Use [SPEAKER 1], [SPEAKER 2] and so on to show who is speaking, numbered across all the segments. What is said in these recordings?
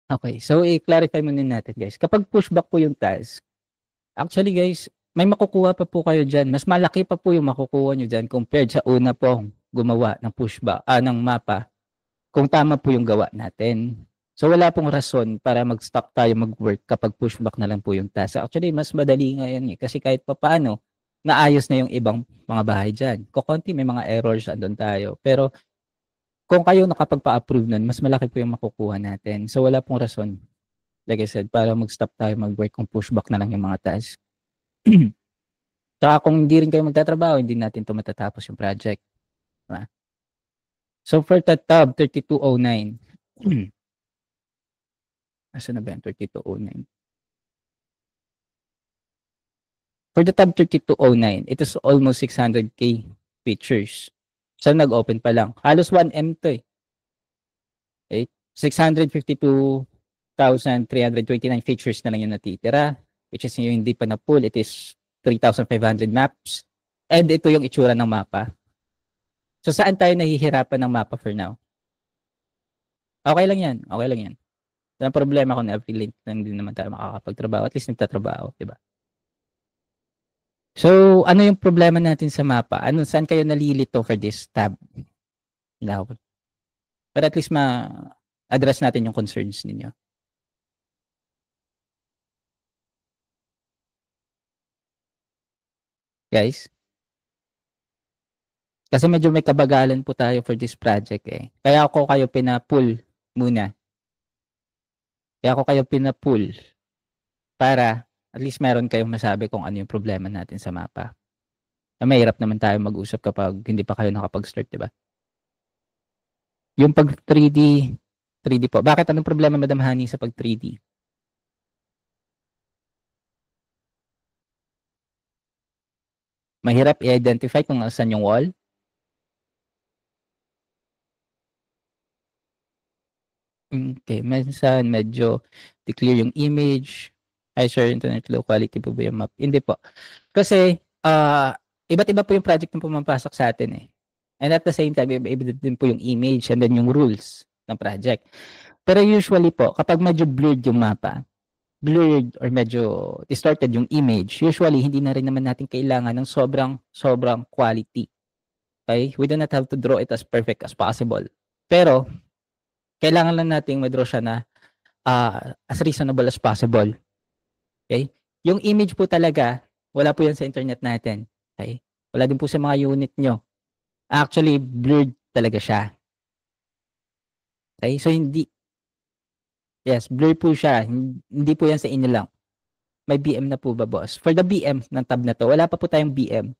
[SPEAKER 1] Okay, so i-clarify muna natin guys. Kapag pushback po yung task, actually guys, may makukuha pa po kayo dyan. Mas malaki pa po yung makukuha nyo dyan compared sa una pong gumawa ng pushback, ng mapa, kung tama po yung gawa natin. So wala pong rason para mag-stop tayo mag-work kapag pushback na lang po yung task. Actually, mas madali nga yan eh. Kasi kahit pa paano, naayos na yung ibang mga bahay dyan. Kukunti may mga errors andun tayo. Pero kung kayo nakapagpa-approve nun, mas malaki po yung makukuha natin. So wala pong rason, like I said, para mag-stop tayo mag-work kung pushback na lang yung mga task. Tsaka kung hindi rin kayo magtatrabaho, hindi natin ito matatapos yung project. Diba? So for the tab 3209, asa na ba yan? 3209. For the tab 3209, it is almost 600k features. So nag-open pa lang. Halos 1M to eh. Okay? 652,329 features na lang yung natitira, which is yung hindi pa na-pull. It is 3,500 maps. And ito yung itsura ng mapa. So saan tayo nahihirapan ng mapa for now? Okay lang yan. Okay lang yan. Walang problema kung every link na hindi naman tayo makakapagtrabaho. At least nagtatrabaho, di ba? So, ano yung problema natin sa mapa? Saan kayo nalilito for this tab? Now, but at least ma-address natin yung concerns ninyo. Guys? Kasi medyo may kabagalan po tayo for this project eh. Kaya ako kayo pina-pull muna. Kaya ako kayo pina-pull para at least meron kayong masabi kung ano yung problema natin sa mapa. Mahirap naman tayo mag-usap kapag hindi pa kayo nakapag-start, di ba? Yung pag 3D po. Bakit anong problema, Madam Hani, sa pag 3D? Mahirap i-identify kung saan yung wall? Okay, minsan medyo clear yung image. High share internet, low quality po ba yung map? Hindi po. Kasi, iba't iba po yung project na pumapasok sa atin eh. And at the same time, iba din po yung image and then yung rules ng project. Pero usually po, kapag medyo blurred yung mapa, blurred or medyo distorted yung image, usually hindi na rin naman natin kailangan ng sobrang quality. Okay? We do not have to draw it as perfect as possible. Pero, kailangan lang nating madraw siya na as reasonable as possible. Okay? Yung image po talaga, wala po yan sa internet natin. Okay? Wala din po sa mga unit nyo. Actually, blurred talaga siya. Okay? So, yes, blurred po siya. Hindi po yan sa inyo lang. May BM na po ba, boss? For the BM ng tab na to, wala pa po tayong BM.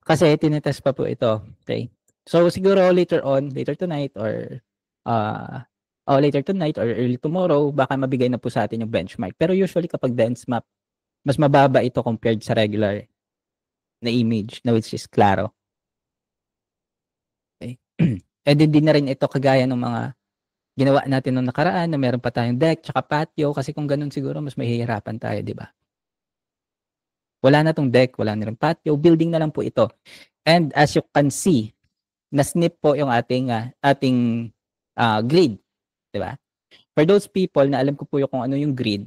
[SPEAKER 1] Kasi tinetest pa po ito. Okay? So, siguro later tonight or later tonight or early tomorrow, baka mabigay na po sa atin yung benchmark. Pero usually kapag dense map, mas mababa ito compared sa regular na image na which is klaro. Okay? And hindi na rin ito kagaya ng mga ginawa natin nung nakaraan na meron pa tayong deck tsaka patio kasi kung ganun siguro mas mahihirapan tayo, di ba? Wala na tong deck, wala na rin patio, building na lang po ito. And as you can see, na-snip po yung ating grid, di ba? For those people na alam ko po yung kung ano yung grid,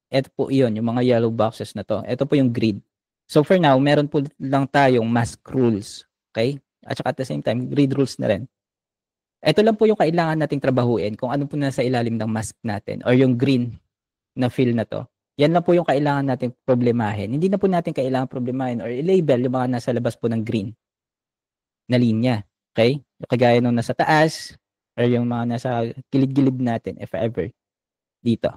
[SPEAKER 1] ito po yun, yung mga yellow boxes na to. Ito po yung grid. So for now, meron po lang tayong mask rules. Okay? At saka at the same time, grid rules na rin. Ito lang po yung kailangan nating trabahuin kung ano po nasa ilalim ng mask natin or yung green na fill na to. Yan lang po yung kailangan nating problemahin. Hindi na po natin kailangan problemahin or i-label yung mga nasa labas po ng green na linya. Okay? Yung kagaya nung nasa taas or yung mga nasa gilid-gilid natin if ever dito.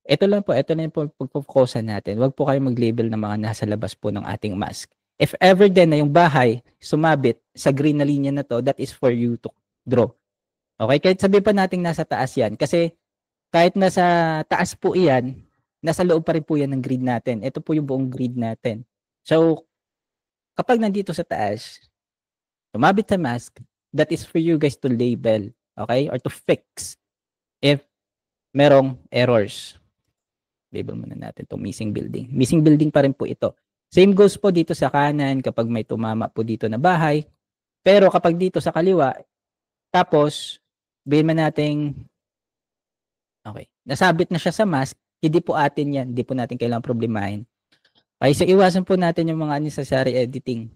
[SPEAKER 1] Ito lang po pagpo-focusan natin. Huwag po kayong mag-label ng mga nasa labas po ng ating mask. If ever din na yung bahay sumabit sa green na linya na to, that is for you to draw. Okay? Kahit sabihin pa natin nasa taas yan. Kasi kahit nasa taas po iyan, nasa loob pa rin po yan ng grid natin. Ito po yung buong grid natin. So, kapag nandito sa taas, sumabit sa mask, that is for you guys to label. Okay? Or to fix if merong errors. Label muna natin itong missing building. Missing building pa rin po ito. Same goes po dito sa kanan kapag may tumama po dito na bahay. Pero kapag dito sa kaliwa, tapos sabihin man nating, okay, nasabit na siya sa mask, hindi po atin yan, hindi po natin kailangang problemahin. Okay, so iwasan po natin yung mga unnecessary editing.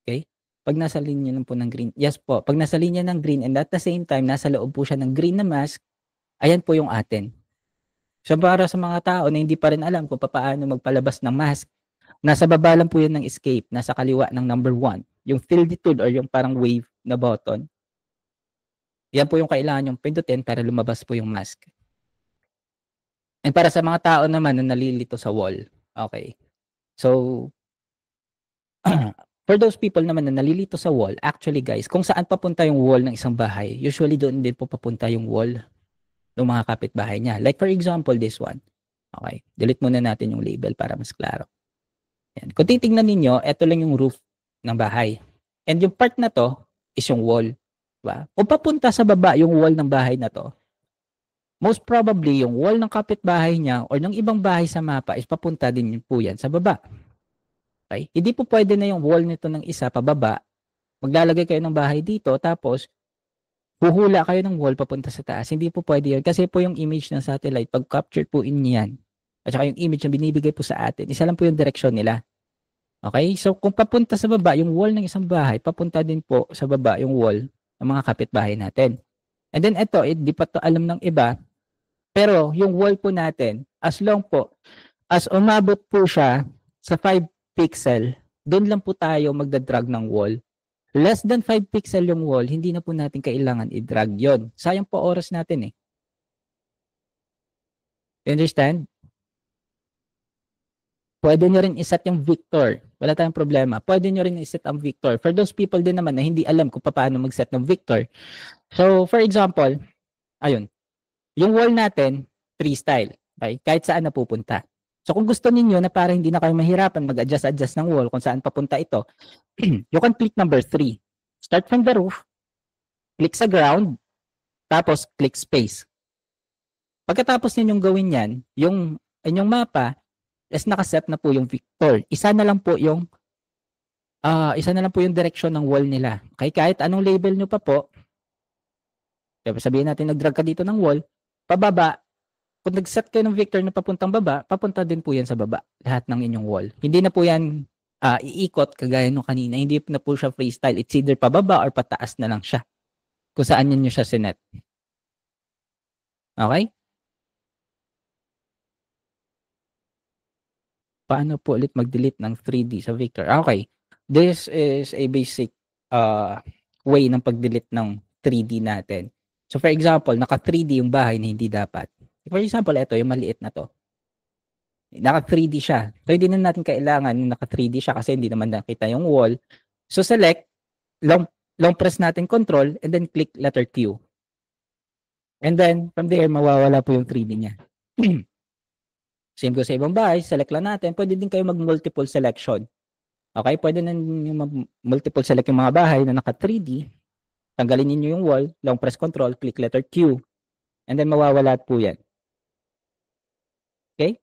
[SPEAKER 1] Okay? Pag nasa linya lang po ng green, yes po, pag nasa linya ng green and at the same time, nasa loob po siya ng green na mask, ayan po yung atin. So para sa mga tao na hindi pa rin alam kung paano magpalabas ng mask, nasa baba lang po yun ng escape, nasa kaliwa ng number 1, yung tilde tool or yung parang wave na button. Yan po yung kailangan yung pindutin para lumabas po yung mask. And para sa mga tao naman na nalilito sa wall, okay. So, for those people naman na nalilito sa wall, actually guys, kung saan papunta yung wall ng isang bahay, usually doon din po papunta yung wall ng mga kapitbahay niya. Like for example, this one. Okay, delete muna natin yung label para mas klaro. Yan. Kung titingnan ninyo, ito lang yung roof ng bahay. And yung part na to is yung wall. Diba? Kung papunta sa baba yung wall ng bahay na to, most probably yung wall ng kapitbahay niya or ng ibang bahay sa mapa is papunta din po yan sa baba. Okay? Hindi po pwede na yung wall nito ng isa pababa. Maglalagay kayo ng bahay dito tapos huhula kayo ng wall papunta sa taas. Hindi po pwede yun kasi po yung image ng satellite pag capture po yan at saka yung image na binibigay po sa atin, isa lang po yung direksyon nila. Okay? So kung papunta sa baba yung wall ng isang bahay, papunta din po sa baba yung wall ng mga kapitbahay natin. And then ito, di pa to alam ng iba, pero yung wall po natin, as long po as umabot po siya sa 5 pixel, doon lang po tayo magdadrag ng wall. Less than 5 pixel yung wall, hindi na po natin kailangan i-drag yon. Sayang po oras natin eh. You understand? Pwede nyo rin iset yung Victor. Wala tayong problema. Pwede nyo rin iset ang Victor. For those people din naman na hindi alam kung paano mag-set ng Victor. So, for example, ayun. Yung wall natin, 3 style. Okay? Kahit saan napupunta. So, kung gusto ninyo na para hindi na kayo mahirapan mag-adjust ng wall kung saan papunta ito, you can click number 3. Start from the roof, click sa ground, tapos click space. Pagkatapos ninyong gawin yan, yung inyong mapa, is nakaset na po yung Victor. Isa na lang po yung direksyon ng wall nila. Okay, kahit anong label nyo pa po, sabihin natin nag-drag ka dito ng wall, pababa, kung nag-set kayo ng Victor na papuntang baba, papunta din po yan sa baba, lahat ng inyong wall. Hindi na po yan iikot kagaya nung kanina. Hindi na po siya freestyle. It's either pababa or pataas na lang siya. Kung saan nyo siya sinet. Okay? Paano po ulit mag-delete ng 3D sa Victor? Okay. This is a basic way ng pag-delete ng 3D natin. So for example, naka 3D yung bahay na hindi dapat. For example, ito yung maliit na to. Naka 3D siya. So hindi na natin kailangan naka 3D siya kasi hindi naman nakita yung wall. So select, long press natin control and then click letter Q. And then from there, mawawala po yung 3D niya. Same ko sa ibang bahay, select lang natin. Pwede din kayo mag-multiple selection. Okay, pwede na yung multiple select yung mga bahay na naka 3D. Tanggalin niyo yung wall, long press control, click letter Q. And then mawawala po yan. Okay?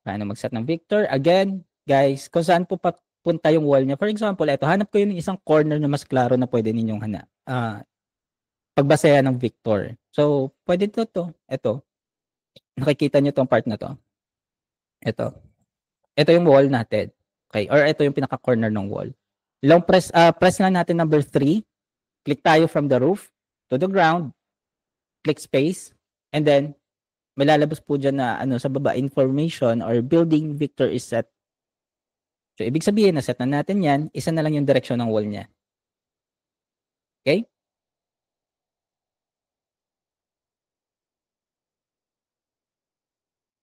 [SPEAKER 1] Paano mag-set ng Victor? Again, guys, kung saan po papunta yung wall niya. For example, ito, hanap ko yung isang corner na mas klaro na pwede ninyong pagbasehan ng Victor. So, pwede to. Ito. Nakikita nyo tong part na to. Ito yung wall natin. Okay? Or ito yung pinaka-corner ng wall. Long press lang natin number 3. Click tayo from the roof to the ground. Click space. And then, may lalabas po dyan na sa baba, information or building Victor is set. So, ibig sabihin, na-set na natin yan. Isa na lang yung direksyon ng wall niya. Okay?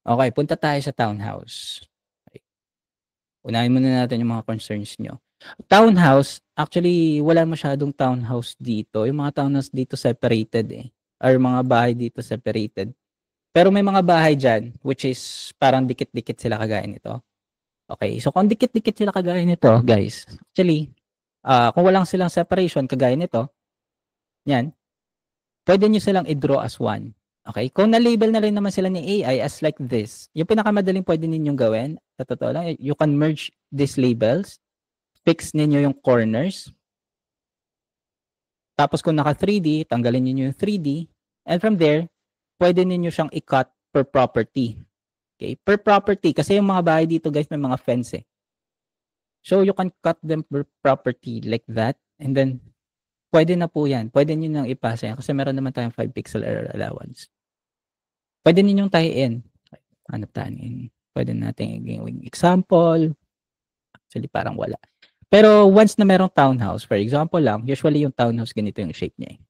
[SPEAKER 1] Okay, punta tayo sa townhouse. Okay. Unahin muna natin yung mga concerns nyo. Townhouse, actually, wala masyadong townhouse dito. Yung mga townhouse dito separated eh. Or mga bahay dito separated. Pero may mga bahay dyan, which is parang dikit-dikit sila kagaya nito. Okay, so kung dikit-dikit sila kagaya nito, guys, actually, kung walang silang separation kagaya nito, yan, pwede nyo silang i-draw as one. Okay, kung na-label na rin naman sila ni AI as like this, yung pinakamadaling pwede ninyong gawin, sa totoo lang, you can merge these labels, fix ninyo yung corners, Tapos kung naka 3D, tanggalin niyo yung 3D. And from there, pwede niyo siyang i-cut per property. Okay? Per property. Kasi yung mga bahay dito guys, may mga fence eh. So you can cut them per property like that. And then, pwede na po yan. Pwede niyo nang ipasa yan. Kasi meron naman tayong 5 pixel error allowance. Pwede ninyong tie-in. Hanap tayo. Pwede natin gawing example. Actually, parang wala. Pero once na merong townhouse, for example lang, usually yung townhouse ganito yung shape niya eh.